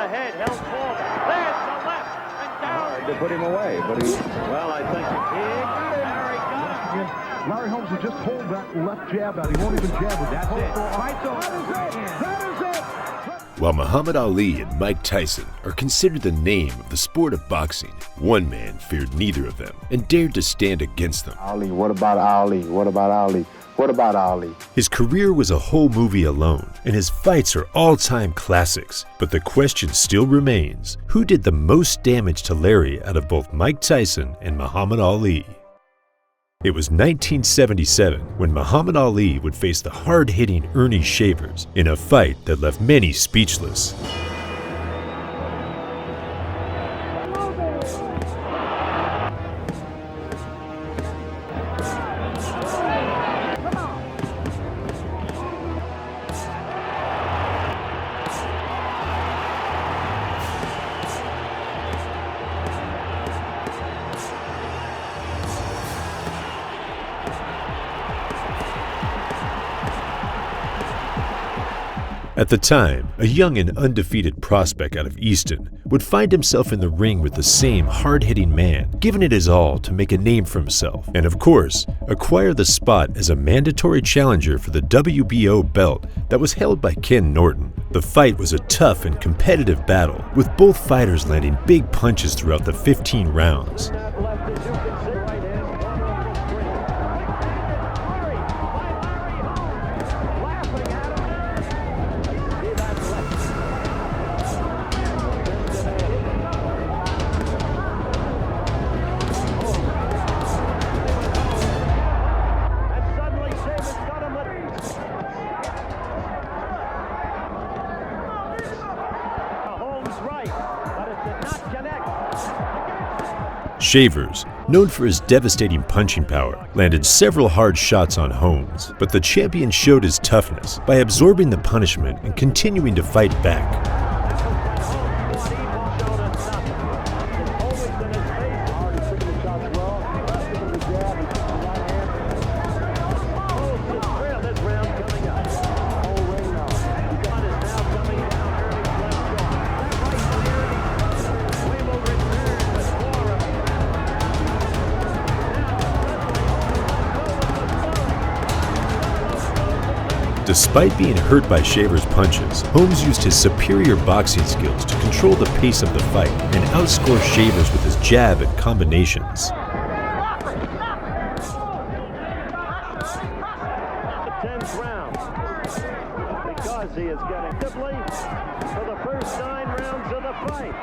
ahead, held forward. There's the left, and down. They put him away, but he... Well, I think Larry got him. Larry Holmes will just hold that left jab out. He won't even jab with that. That is it. While Muhammad Ali and Mike Tyson are considered the name of the sport of boxing, one man feared neither of them and dared to stand against them. Ali, what about Ali? What about Ali? What about Ali? His career was a whole movie alone, and his fights are all-time classics. But the question still remains, who did the most damage to Larry out of both Mike Tyson and Muhammad Ali? It was 1977 when Muhammad Ali would face the hard-hitting Ernie Shavers in a fight that left many speechless. At the time, a young and undefeated prospect out of Easton would find himself in the ring with the same hard-hitting man, giving it his all to make a name for himself, and of course, acquire the spot as a mandatory challenger for the WBO belt that was held by Ken Norton. The fight was a tough and competitive battle, with both fighters landing big punches throughout the 15 rounds. Shavers, known for his devastating punching power, landed several hard shots on Holmes, but the champion showed his toughness by absorbing the punishment and continuing to fight back. Despite being hurt by Shavers' punches, Holmes used his superior boxing skills to control the pace of the fight and outscore Shavers with his jab and combinations. The 10th round, because he is getting simply for the first 9 rounds of the fight.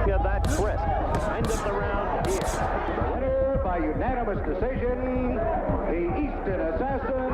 Get that crisp. End of the round here. The winner by unanimous decision, the Easton Assassin.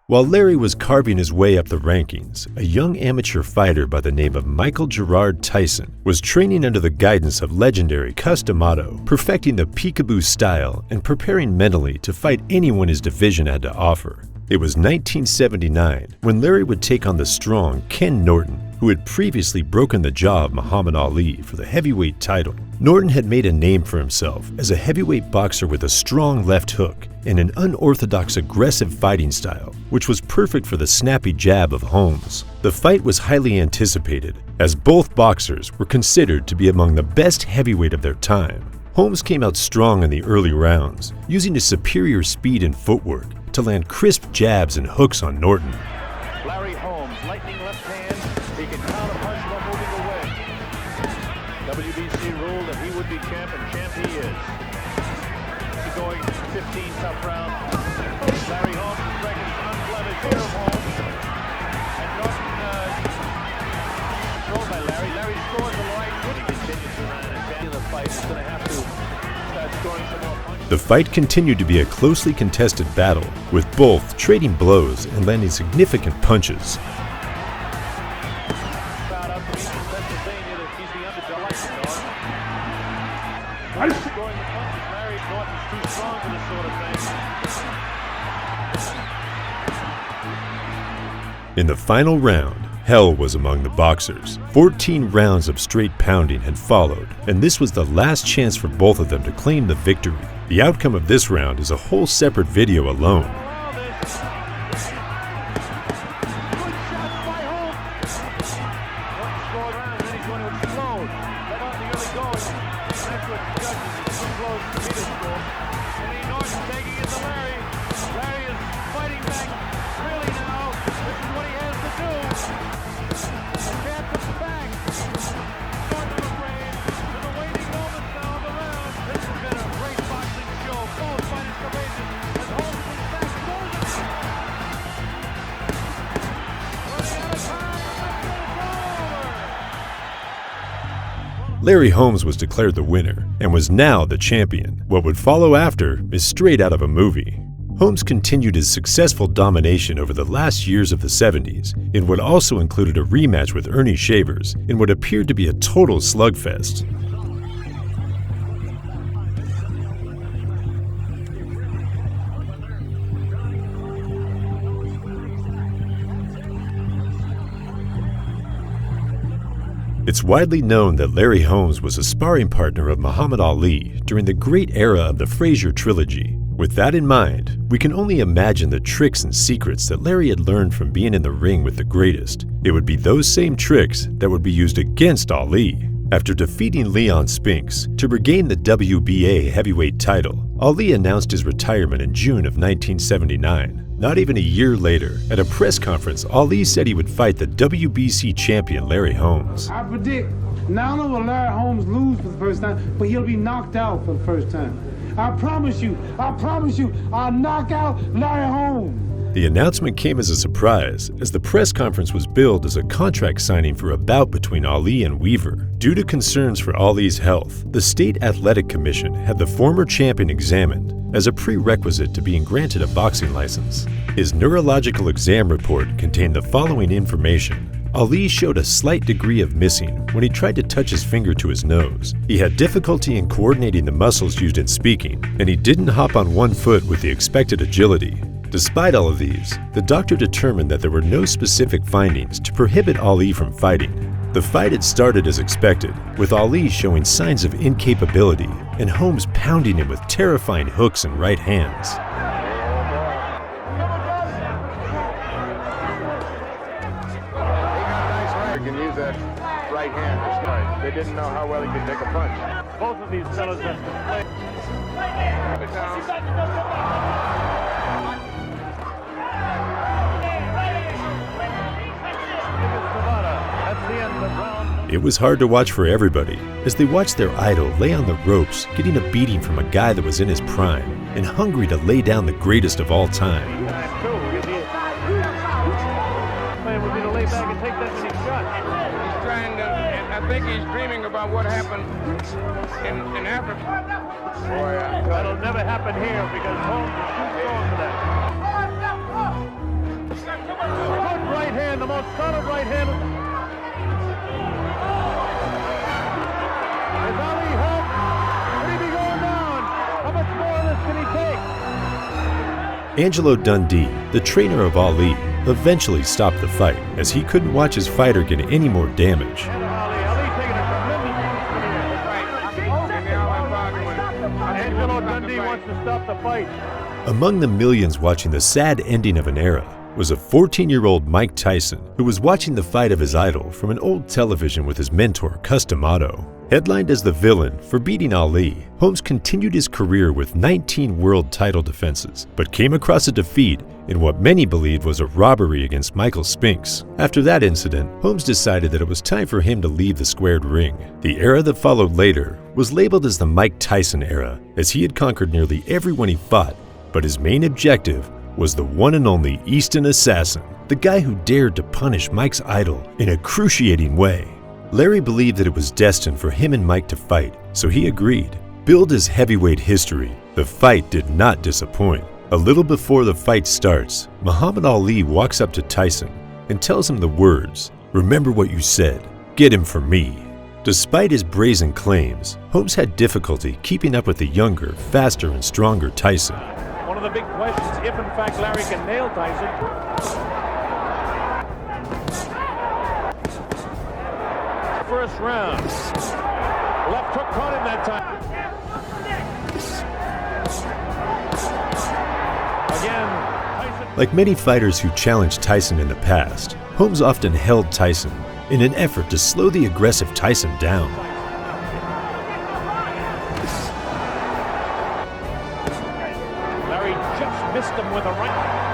While Larry was carving his way up the rankings, a young amateur fighter by the name of Michael Gerard Tyson was training under the guidance of legendary Cus D'Amato, perfecting the peekaboo style and preparing mentally to fight anyone his division had to offer. It was 1979 when Larry would take on the strong Ken Norton, who had previously broken the jaw of Muhammad Ali for the heavyweight title. Norton had made a name for himself as a heavyweight boxer with a strong left hook and an unorthodox aggressive fighting style, which was perfect for the snappy jab of Holmes. The fight was highly anticipated, as both boxers were considered to be among the best heavyweight of their time. Holmes came out strong in the early rounds, using his superior speed and footwork to land crisp jabs and hooks on Norton. Larry Holmes, lightning left hand. He can counter punch while moving away. WBC ruled that he would be champ, and champ he is. He's going 15 tough rounds. Larry Holmes' record is unblemished here of Holmes. And Norton controlled by Larry. Larry scores the right foot. He continues to run and advance the fight. He's going to have to start scoring some more punches. The fight continued to be a closely contested battle, with both trading blows and landing significant punches. In the final round, hell was among the boxers. 14 rounds of straight pounding had followed, and this was the last chance for both of them to claim the victory. The outcome of this round is a whole separate video alone. close to Peter School. Eddie Norton taking it to Larry. Larry is fighting back really now. This is what he has to do. The champ comes back. Norton afraid. There's a waiting moment now on the round. This has been a great boxing show. Both fighters courageous. As Holmes comes back, goes it. Running out of time. Larry Holmes was declared the winner and was now the champion. What would follow after is straight out of a movie. Holmes continued his successful domination over the last years of the 70s in what also included a rematch with Ernie Shavers in what appeared to be a total slugfest. It's widely known that Larry Holmes was a sparring partner of Muhammad Ali during the great era of the Frazier trilogy. With that in mind, we can only imagine the tricks and secrets that Larry had learned from being in the ring with the greatest. It would be those same tricks that would be used against Ali. After defeating Leon Spinks to regain the WBA heavyweight title, Ali announced his retirement in June of 1979. Not even a year later, at a press conference, Ali said he would fight the WBC champion Larry Holmes. I predict not only will Larry Holmes lose for the first time, but he'll be knocked out for the first time. I promise you, I'll knock out Larry Holmes. The announcement came as a surprise, as the press conference was billed as a contract signing for a bout between Ali and Weaver. Due to concerns for Ali's health, the State Athletic Commission had the former champion examined as a prerequisite to being granted a boxing license. His neurological exam report contained the following information. Ali showed a slight degree of missing when he tried to touch his finger to his nose. He had difficulty in coordinating the muscles used in speaking, and he didn't hop on one foot with the expected agility. Despite all of these, the doctor determined that there were no specific findings to prohibit Ali from fighting. The fight had started as expected, with Ali showing signs of incapability and Holmes pounding him with terrifying hooks and right hands. You can use that right hand to strike. They didn't know how well he could take a punch. Both of these fellows have to play. It was hard to watch for everybody as they watched their idol lay on the ropes, getting a beating from a guy that was in his prime and hungry to lay down the greatest of all time. Man would be to lay back and take that many shots. He's trying to, and I think he's dreaming about what happened in Africa. Boy, that'll never happen here because Holmes is too strong for that. Good right hand, the most solid right hand. Is Ali hurt? Will he be going down? How much more of this can he take? Angelo Dundee, the trainer of Ali, eventually stopped the fight as he couldn't watch his fighter get any more damage. Ali taking a tremendous Angelo Dundee wants to stop the fight. Among the millions watching the sad ending of an era was a 14-year-old Mike Tyson who was watching the fight of his idol from an old television with his mentor, Cus D'Amato. Headlined as the villain for beating Ali, Holmes continued his career with 19 world title defenses, but came across a defeat in what many believed was a robbery against Michael Spinks. After that incident, Holmes decided that it was time for him to leave the squared ring. The era that followed later was labeled as the Mike Tyson era, as he had conquered nearly everyone he fought, but his main objective was the one and only Easton Assassin, the guy who dared to punish Mike's idol in a excruciating way. Larry believed that it was destined for him and Mike to fight, so he agreed. Billed as heavyweight history, the fight did not disappoint. A little before the fight starts, Muhammad Ali walks up to Tyson and tells him the words, "Remember what you said, get him for me." Despite his brazen claims, Holmes had difficulty keeping up with the younger, faster, and stronger Tyson. One of the big questions, if in fact Larry can nail Tyson. First round. Left hook caught him that time. Again, Tyson. Like many fighters who challenged Tyson in the past, Holmes often held Tyson in an effort to slow the aggressive Tyson down. missed him with a right.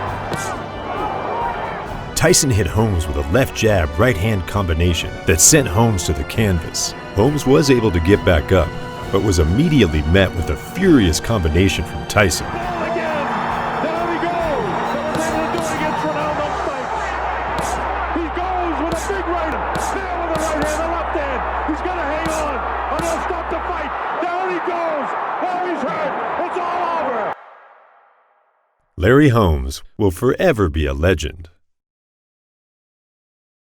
Tyson hit Holmes with a left jab, right-hand combination that sent Holmes to the canvas. Holmes was able to get back up, but was immediately met with a furious combination from Tyson. Again, down he goes. So they're able to do it against Ronaldo's fight. He goes with a big right hand. There with the right hand, the left hand. He's going to hang on. Or they'll stop the fight. Down he goes. Larry's hurt. It's all over. Larry Holmes will forever be a legend.